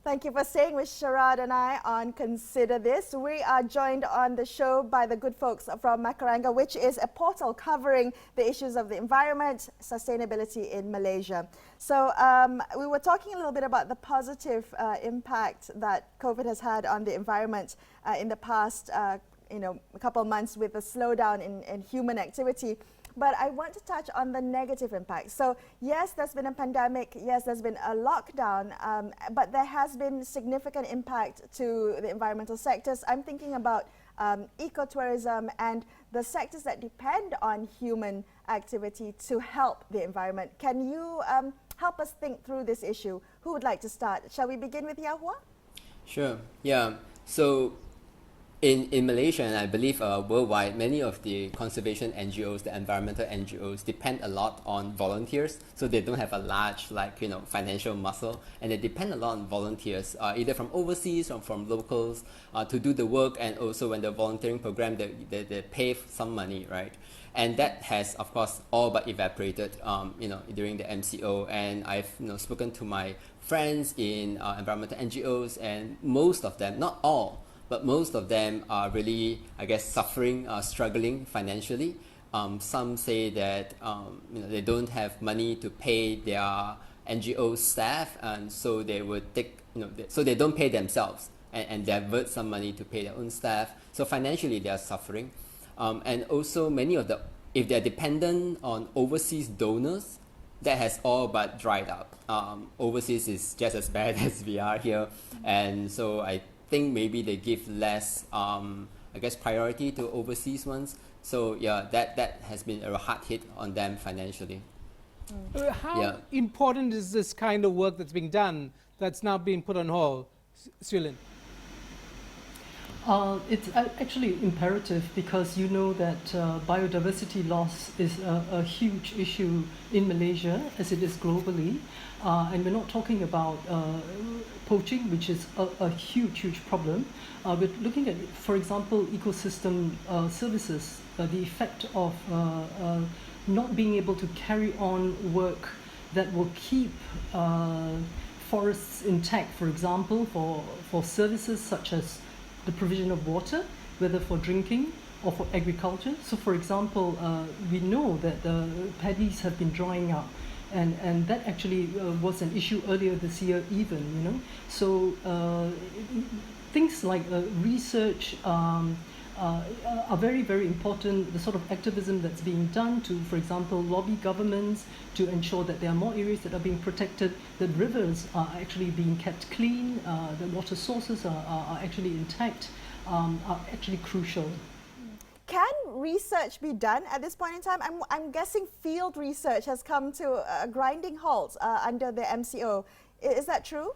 Thank you for staying with Sharaad and I on Consider This. We are joined on the show by the good folks from Macaranga, which is a portal covering the issues of the environment, sustainability in Malaysia. So we were talking a little bit about the positive impact that COVID has had on the environment in the past a couple of months with a slowdown in human activity. But I want to touch on the negative impact. So yes, there's been a pandemic, yes, there's been a lockdown, but there has been significant impact to the environmental sectors. I'm thinking about ecotourism and the sectors that depend on human activity to help the environment. Can you help us think through this issue? Who would like to start? Shall we begin with Yahua? Sure. Yeah. So in Malaysia, and I believe worldwide, many of the conservation NGOs, the environmental NGOs, depend a lot on volunteers. So they don't have a large, financial muscle, and they depend a lot on volunteers, either from overseas or from locals, to do the work. And also, when the volunteering program, they pay some money, right? And that has, of course, all but evaporated, during the MCO. And I've, spoken to my friends in environmental NGOs, and most of them, not all, but most of them are really, suffering, struggling financially. Some say that they don't have money to pay their NGO staff, and so they would take, so they don't pay themselves and divert some money to pay their own staff. So financially, they are suffering. And also, many of if they're dependent on overseas donors, that has all but dried up. Overseas is just as bad as we are here, and so I think maybe they give less, priority to overseas ones. So yeah, that has been a hard hit on them financially. How important is this kind of work that's being done that's now being put on hold, Siew? It's actually imperative, because you know that biodiversity loss is a huge issue in Malaysia as it is globally. And we're not talking about poaching, which is a huge problem. We're looking at, for example, ecosystem services, the effect of not being able to carry on work that will keep forests intact, for example, for services such as the provision of water, whether for drinking or for agriculture. So for example, we know that paddies have been drying up, and that actually was an issue earlier this year even, So things like research are very, very important. The sort of activism that's being done to, for example, lobby governments to ensure that there are more areas that are being protected, that rivers are actually being kept clean, the water sources are actually intact, are actually crucial. Can research be done at this point in time? I'm guessing field research has come to a grinding halt under the MCO. Is that true?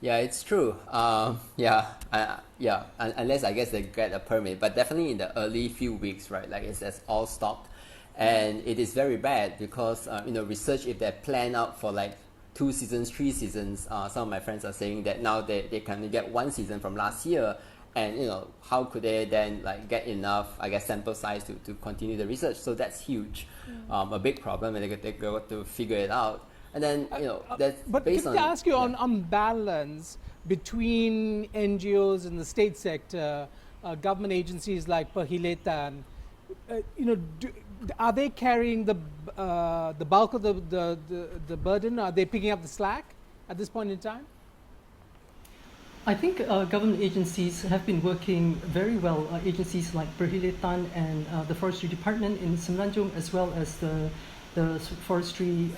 Yeah, it's true. Unless I guess they get a permit, but definitely in the early few weeks, right? Like it's all stopped, and it is very bad because research, if they're planned out for like 2 seasons, 3 seasons, some of my friends are saying that now they can get 1 season from last year, and how could they then get enough sample size to continue the research? So that's huge, a big problem, and they got to figure it out. And then, that's but based can on... I ask you on balance between NGOs in the state sector, government agencies like Perkhidmatan, are they carrying the bulk of the burden? Are they picking up the slack at this point in time? I think government agencies have been working very well. Agencies like Perkhidmatan and the Forestry Department in Semenanjung, as well as the forestry,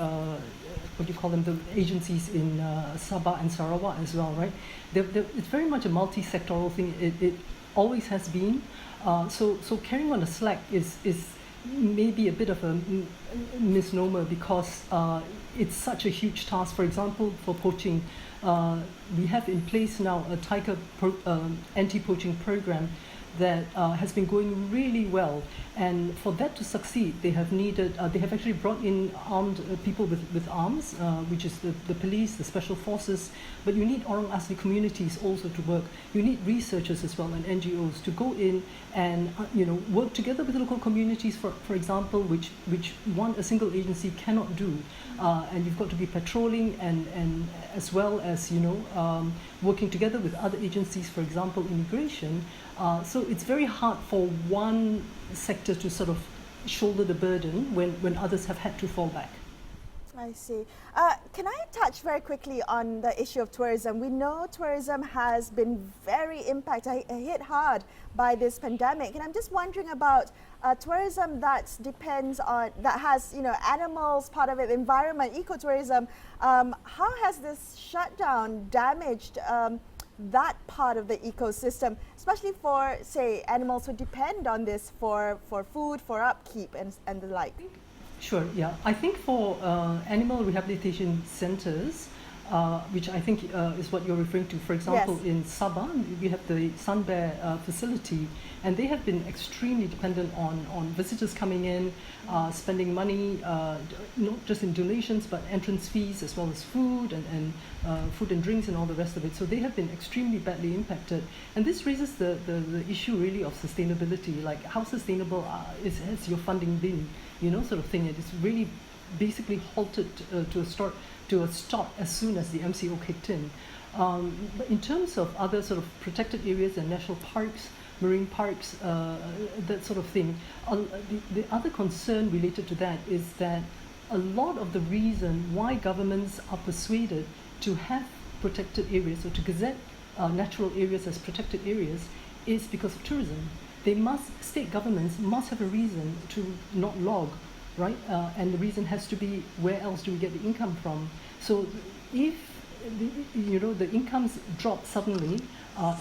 the agencies in Sabah and Sarawak as well, right? It's very much a multi-sectoral thing. It always has been. So carrying on the slack is maybe a bit of a misnomer, because it's such a huge task. For example, for poaching, we have in place now a tiger anti-poaching program that has been going really well. And for that to succeed, they have actually brought in armed people with arms, which is the police, the special forces. But you need Orang Asli communities also to work. You need researchers as well and NGOs to go in and work together with local communities, for example, which a single agency cannot do. And you've got to be patrolling and as well as working together with other agencies, for example, immigration. So it's very hard for one sector to sort of shoulder the burden when others have had to fall back. I see. Can I touch very quickly on the issue of tourism? We know tourism has been very hit hard by this pandemic, and I'm just wondering about tourism that has animals part of it, environment, ecotourism. How has this shutdown damaged that part of the ecosystem, especially for, say, animals who depend on this for food, for upkeep and the like? Sure, yeah. I think for animal rehabilitation centers, which I think is what you're referring to, for example, yes. in Sabah, we have the Sun Bear facility, and they have been extremely dependent on visitors coming in, spending money, not just in donations, but entrance fees as well as food and food and drinks and all the rest of it. So they have been extremely badly impacted. And this raises the issue really of sustainability, like how sustainable has your funding been, sort of thing. It is really basically halted to a stop as soon as the MCO kicked in. But in terms of other sort of protected areas and national parks, marine parks, that sort of thing, the other concern related to that is that a lot of the reason why governments are persuaded to have protected areas or to gazette natural areas as protected areas is because of tourism. State governments must have a reason to not log, right? And the reason has to be, where else do we get the income from? So if the incomes drop suddenly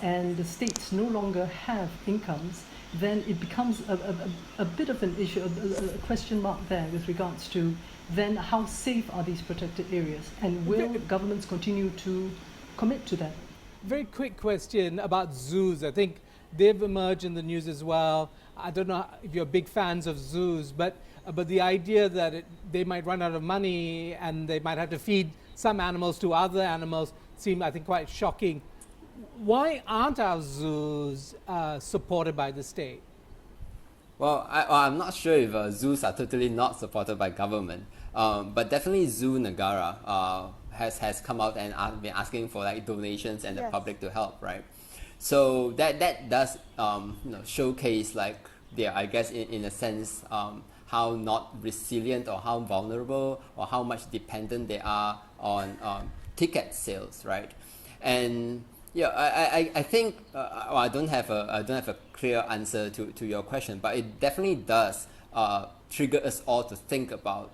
and the states no longer have incomes, then it becomes a bit of an issue, a question mark there with regards to then how safe are these protected areas, and will governments continue to commit to that? Very quick question about zoos. I think they've emerged in the news as well. I don't know if you're big fans of zoos, but the idea that they might run out of money and they might have to feed some animals to other animals seem, I think, quite shocking. Why aren't our zoos supported by the state? Well, I'm not sure if zoos are totally not supported by government, but definitely Zoo Negara has come out and been asking for like donations and the public to help, right? So that does showcase like I guess in a sense how not resilient or how vulnerable or how much dependent they are on ticket sales, right? And I think I don't have a clear answer to your question, but it definitely does trigger us all to think about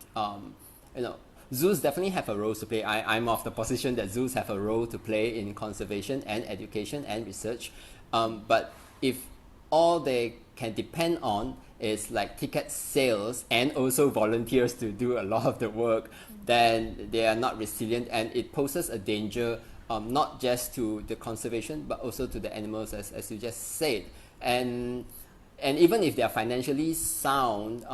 zoos definitely have a role to play. I'm of the position that zoos have a role to play in conservation and education and research, but if all they can depend on is like ticket sales and also volunteers to do a lot of the work, then they are not resilient, and it poses a danger not just to the conservation but also to the animals, as you just said. And even if they are financially sound,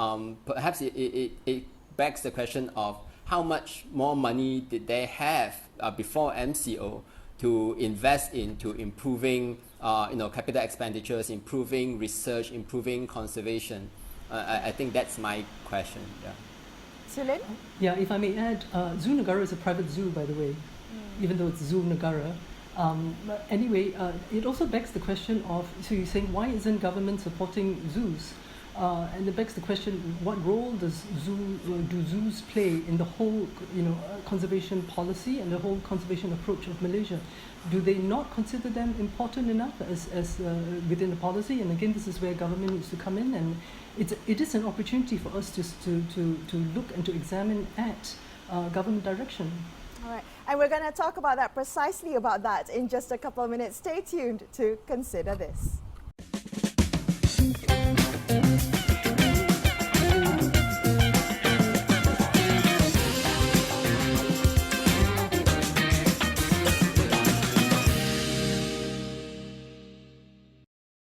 perhaps it begs the question of how much more money did they have before MCO to invest into improving capital expenditures, improving research, improving conservation. I think that's my question. Sulin? Yeah, if I may add, Zoo Negara is a private zoo, by the way, even though it's Zoo Negara. But anyway, it also begs the question of, so you're saying, why isn't government supporting zoos? And it begs the question, what role do zoos play in the whole conservation policy and the whole conservation approach of Malaysia? Do they not consider them important enough as within the policy? And again, this is where government needs to come in, and it is an opportunity for us to look and to examine at government direction. All right, and we're going to talk about that, precisely about that, in just a couple of minutes. Stay tuned to Consider This.